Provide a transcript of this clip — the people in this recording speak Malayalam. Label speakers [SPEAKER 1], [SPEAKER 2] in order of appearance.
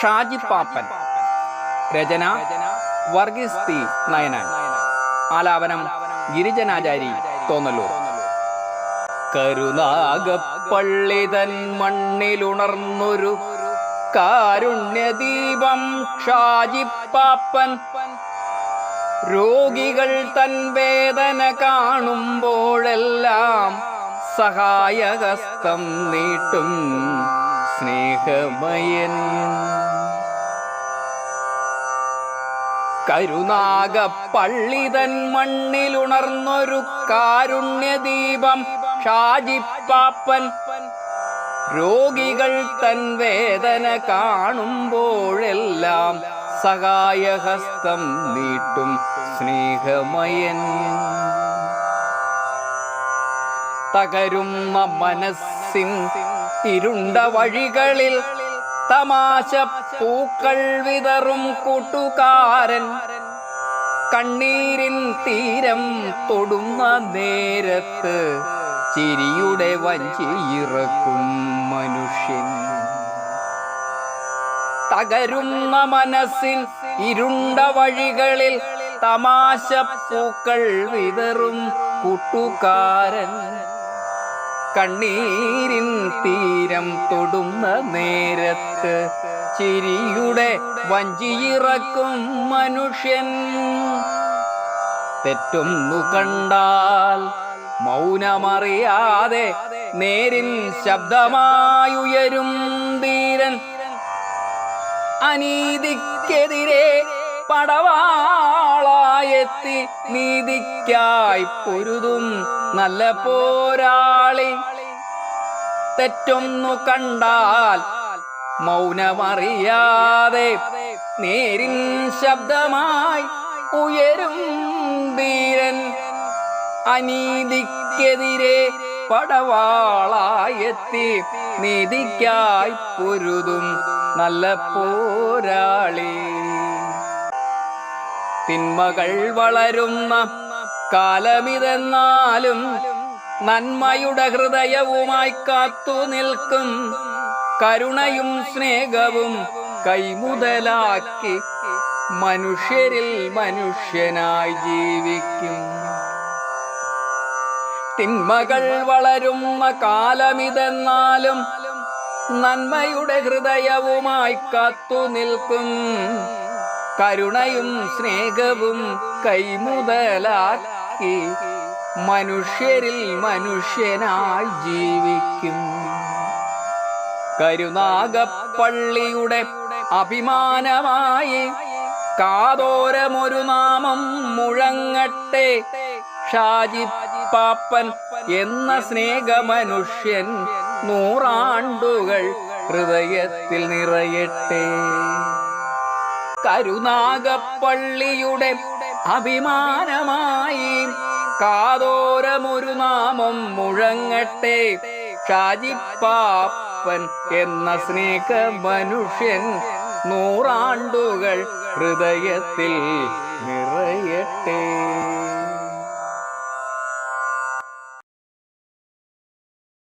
[SPEAKER 1] ഷാജി പാപ്പൻ. രചന വർഗീസ് ടി നയനാൻ. ആലാപനം ഗിരിജനാചാരി തോന്നലൂർ. കരുനാഗപ്പള്ളി തൻ മണ്ണിലുണർന്നൊരു കാരുണ്യദീപം ഷാജി പാപ്പൻ. രോഗികൾ തൻ വേദന കാണുമ്പോഴെല്ലാം സഹായഹസ്തം നീട്ടും സ്നേഹമയൻ. കരുനാഗപ്പള്ളി തൻ മണ്ണിലുണർന്നൊരു കാരുണ്യദീപം ഷാജി പാപ്പൻ. രോഗികൾ തൻ വേദന കാണുമ്പോഴെല്ലാം സഹായഹസ്തം നീട്ടും സ്നേഹമയൻ. തകരുന്ന മനസ്സിൻ ഇരുണ്ട വഴികളിൽ തമാശ പൂക്കൾ വിതറും കൂട്ടുകാരൻ. കണ്ണീരിൻ തീരം തൊടുന്ന നേരത്ത് ചിരിയുടെ വഞ്ചിയിറക്കും മനുഷ്യൻ. തകരുന്ന മനസ്സിൻ ഇരുണ്ട വഴികളിൽ തമാശ പൂക്കൾ വിതറും കൂട്ടുകാരൻ. കണ്ണീരിൻ തീരം തൊടുന്ന നേരത്ത് ചിരിയുടെ വഞ്ചിയിറക്കും മനുഷ്യൻ. തെറ്റൊന്നു കണ്ടാൽ മൗനമറിയാതെ നേരിൻ ശബ്ദമായുയരും ധീരൻ. അനീതിക്കെതിരെ പടവാളായെത്തി നീതിക്കായി പൊരുതും നല്ല പോരാളി. തെറ്റൊന്നു കണ്ടാൽ മൗനമറിയാതെ നേരിൻ ശബ്ദമായി ഉയരും ധീരൻ. അനീതിക്കെതിരെ പടവാളായെത്തി നീതിക്കായി പൊരുതും നല്ല പോരാളി. തിന്മകൾ വളരുന്ന കാലമിതെന്നാലും നന്മയുടെ ഹൃദയവുമായി കാത്തു നിൽക്കും. കരുണയും സ്നേഹവും കൈമുതലാക്കി മനുഷ്യരിൽ മനുഷ്യനായി ജീവിക്കും. തിന്മകൾ വളരുന്ന കാലമിതെന്നാലും നന്മയുടെ ഹൃദയവുമായി കാത്തു നിൽക്കും. കരുണയും സ്നേഹവും കൈമുതലാക്കി മനുഷ്യരിൽ മനുഷ്യനായി ജീവിക്കും. കരുനാഗപ്പള്ളിയുടെ അഭിമാനമായി കാതോരമൊരു നാമം മുഴങ്ങട്ടെ. ഷാജി പാപ്പൻ എന്ന സ്നേഹമനുഷ്യൻ നൂറാണ്ടുകൾ ഹൃദയത്തിൽ നിറയട്ടെ. കരുനാഗപ്പള്ളിയുടെ അഭിമാനമായി കാതോരമൊരു നാമം മുഴങ്ങട്ടെ. ഷാജി പാപ്പൻ എന്ന സ്നേഹമനുഷ്യൻ നൂറാണ്ടുകൾ ഹൃദയത്തിൽ നിറയട്ടെ.